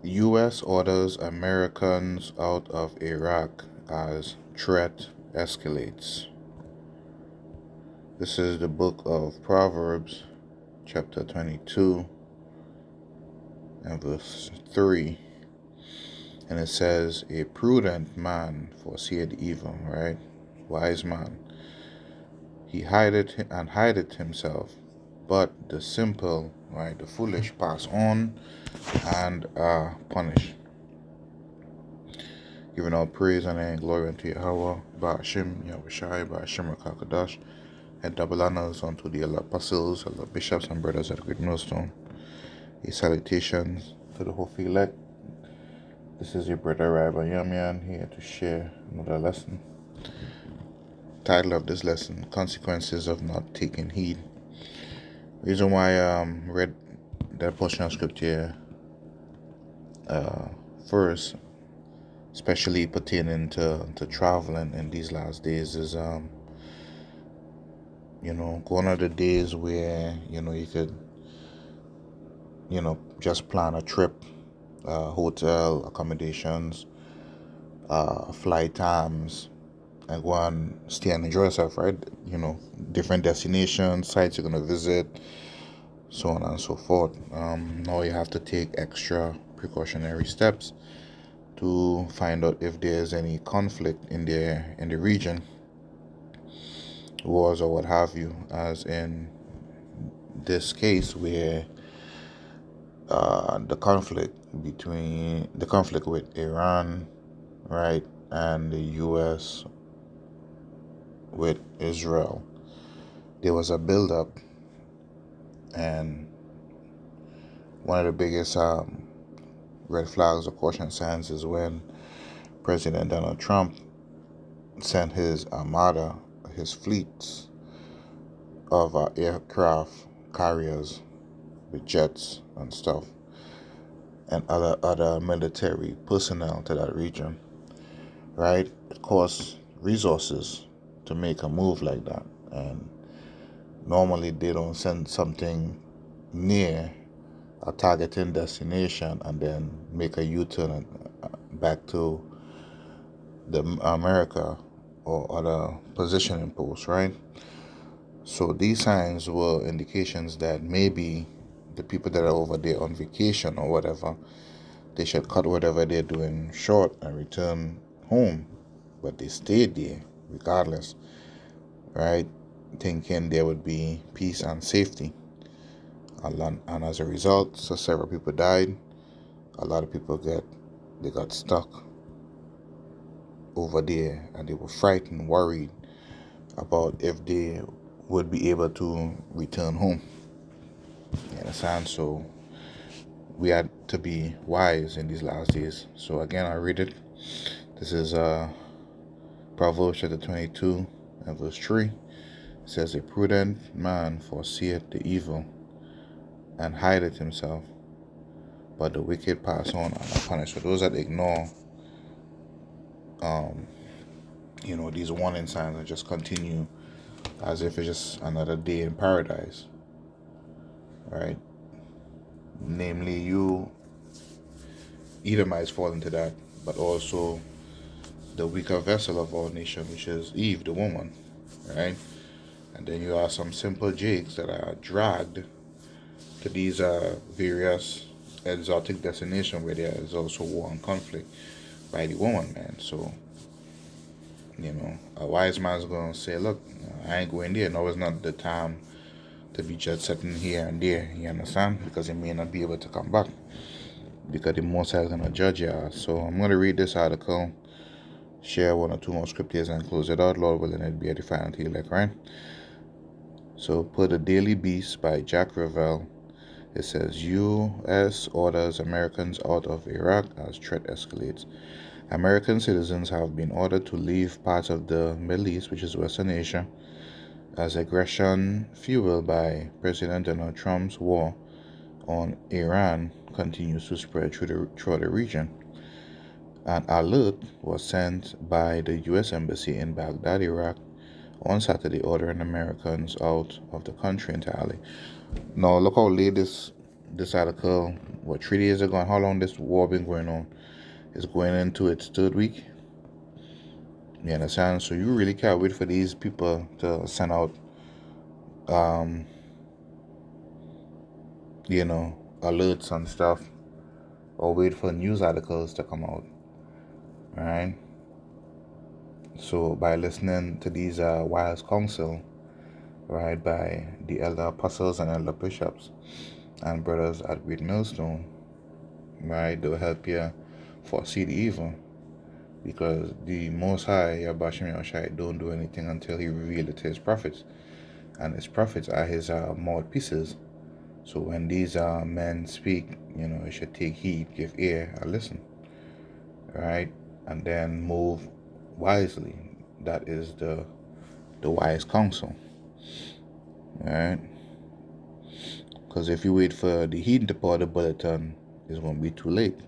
U.S. orders Americans out of Iraq as threat escalates. This is the book of Proverbs, chapter 22, and verse 3. And it says, a prudent man foreseeth evil, right? Wise man. He hideth himself, but the simple, right, the foolish pass on and are punished. Giving all praise and glory unto Yahweh, Ba'ashim, Yahushai, Ba'ashim Rakakadash, and double honors unto the apostles, the bishops and brothers at Great Millstone. A salutations to the whole elect. This is your brother Rabbi Yamian here to share another lesson. Title of this lesson, Consequences of Not Taking Heed. Reason why I read that portion of scripture first, especially pertaining to traveling in these last days, is gone are the days where you could just plan a trip, hotel accommodations, flight times, and go and stay and enjoy yourself, right? Different destinations, sites you're going to visit, so on and so forth. Now you have to take extra precautionary steps to find out if there's any conflict in the region, wars or what have you, as in this case where the conflict with Iran, right, and the U.S. with Israel. There was a build-up, and one of the biggest red flags or caution signs is when President Donald Trump sent his armada, his fleets of aircraft carriers with jets and stuff, and other military personnel to that region, right? It costs resources to make a move like that, and normally they don't send something near a targeting destination and then make a U-turn back to the America or other positioning posts, right? So these signs were indications that maybe the people that are over there on vacation or whatever, they should cut whatever they're doing short and return home. But they stayed there regardless, right? Thinking there would be peace and safety. And as a result, so several people died. A lot of people got stuck over there, and they were frightened, worried about if they would be able to return home. You understand? So we had to be wise in these last days. So again, I read it. This is Proverbs chapter 22 and verse 3. It says, a prudent man foreseeth the evil and hideth himself, but the wicked pass on and are punished. For those that ignore these warning signs and just continue as if it's just another day in paradise, right? Namely, you Edomites fall into that, but also the weaker vessel of our nation, which is Eve, the woman, right? And then you have some simple jakes that are dragged to these various exotic destinations where there is also war and conflict by the woman, man. So, a wise man's going to say, look, I ain't going there. No, it's not the time to be jet setting here and there, you understand? Because you may not be able to come back, because the Most High is going to judge you. So I'm going to read this article, share one or two more scriptures, and close it out. Lord willing, it be edifying to you, like, right? So, per the Daily Beast by Jack Revell, it says, U.S. orders Americans out of Iraq as threat escalates. American citizens have been ordered to leave parts of the Middle East, which is Western Asia, as aggression fueled by President Donald Trump's war on Iran continues to spread throughout the region. An alert was sent by the U.S. Embassy in Baghdad, Iraq, on Saturday, ordering Americans out of the country entirely. Now, look how late this this article, 3 days ago, and how long this war been going on? It's going into its third week. You understand? So you really can't wait for these people to send out, um, alerts and stuff, or wait for news articles to come out, right? So by listening to these wise counsel, right, by the elder apostles and elder bishops and brothers at Great Millstone, right, they'll help you foresee the evil, because the Most High, Yabashim Yahushai, don't do anything until He reveals it to His prophets, and His prophets are His mouthpieces. So when these men speak, you should take heed, give ear, or listen, right, and then move wisely. That is the wise counsel, right? Because if you wait for the heat to pour the bulletin, it's going to be too late.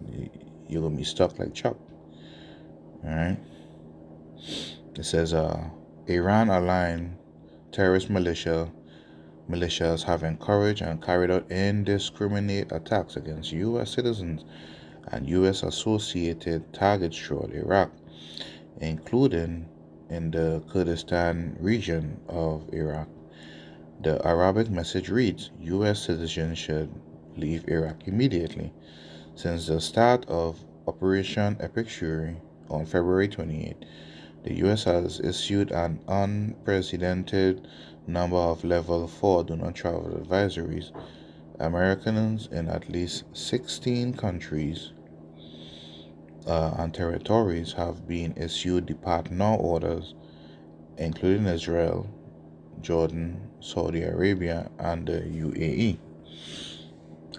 You're going to be stuck like Chuck. Alright? It says, Iran-aligned terrorist militias have encouraged and carried out indiscriminate attacks against U.S. citizens and U.S.-associated targets throughout Iraq, including in the Kurdistan region of Iraq. The Arabic message reads, U.S. citizens should leave Iraq immediately. Since the start of Operation Epic Fury on February 28, the U.S. has issued an unprecedented number of Level 4 do not travel advisories. Americans in at least 16 countries and territories have been issued depart now orders, including Israel, Jordan, Saudi Arabia, and the UAE.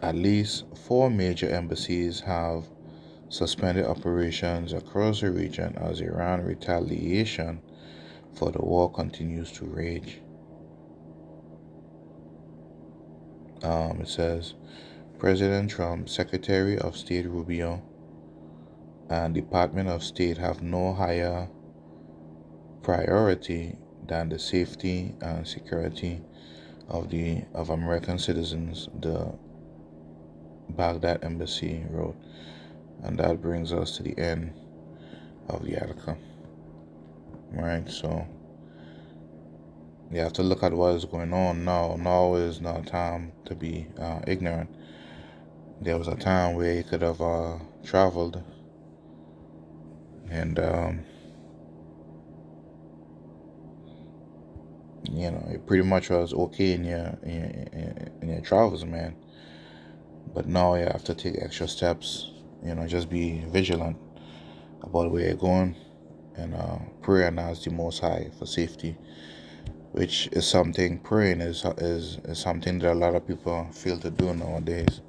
At least 4 major embassies have suspended operations across the region as Iran retaliation for the war continues to rage. It says President Trump, Secretary of State Rubio, and Department of State have no higher priority than the safety and security of American citizens, the Baghdad embassy wrote. And that brings us to the end of the article. Right, so you have to look at what is going on now. Now is not time to be ignorant. There was a time where you could have traveled and it pretty much was okay in your travels, man. But now you have to take extra steps. Just be vigilant about where you're going, and pray and ask the Most High for safety, which is something. Praying is something that a lot of people fail to do nowadays.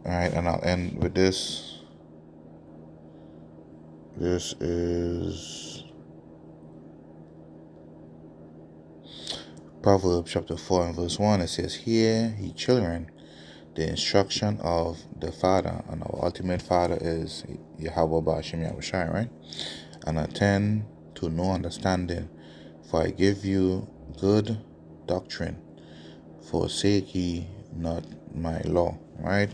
All right, and I'll end with this. This is Proverbs chapter 4 and verse 1. It says, "Hear, ye children, the instruction of the Father," and our ultimate Father is Yahweh Ba'ashim Yahushai, right? "And attend to no understanding, for I give you good doctrine. Forsake ye not my law," right?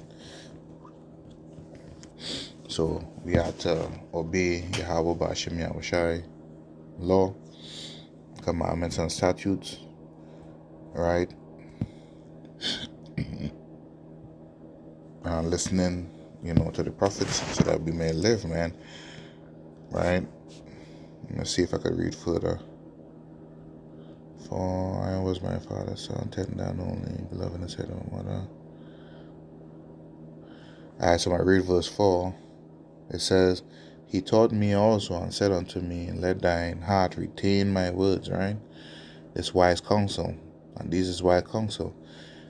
So we have to obey Yahweh Ba'ashim Yahushai law, commandments, and statutes, right? Listening, to the prophets, so that we may live, man. Right? Let's see if I could read further. "For I was my father's son, ten down only, beloved in the head of my mother." Alright, so I read verse 4. It says, "He taught me also and said unto me, let thine heart retain my words," right? This wise counsel, and this is wise counsel.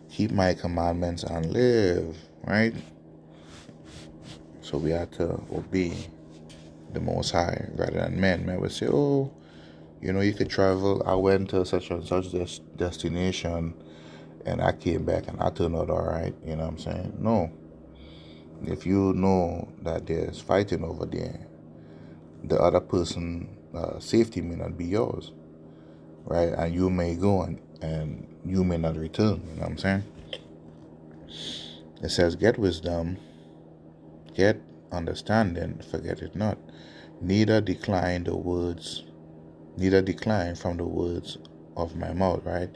"Keep my commandments and live," right? So we have to obey the Most High rather than men. Men would say, "Oh, you could travel. I went to such and such destination and I came back and I turned out all right." You know what I'm saying? No. If you know that there's fighting over there, the other person's safety may not be yours, right? And you may go and you may not return. You know what I'm saying? It says, get wisdom, get understanding, forget it not. Neither decline from the words of my mouth, right?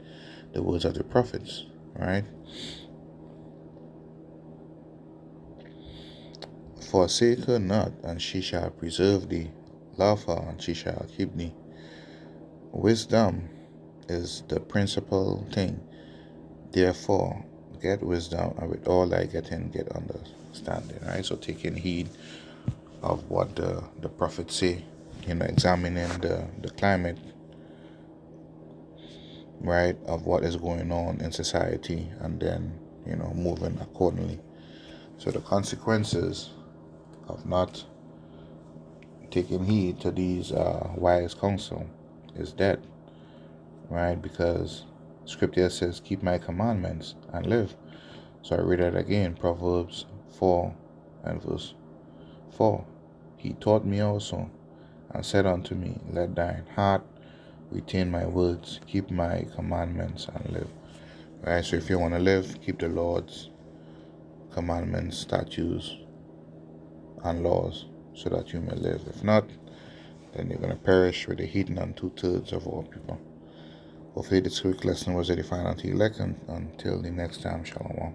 The words of the prophets, right? Forsake her not, and she shall preserve thee. Love her, and she shall keep thee. Wisdom is the principal thing. Therefore, get wisdom, and with all thy getting, get understanding, right? So taking heed of what the prophets say, examining the climate, right, of what is going on in society, and then, moving accordingly. So the consequences of not taking heed to these wise counsel is death, right? Because scripture says, keep my commandments and live. So I read it again, Proverbs 4 and verse 4. He taught me also, and said unto me, let thine heart retain my words, keep my commandments and live. Right? So if you want to live, keep the Lord's commandments, statutes, and laws, so that you may live. If not, then you're going to perish with the heathen and 2/3 of all people. Hopefully this quick lesson was edifying unto you. Until the next time, shalom.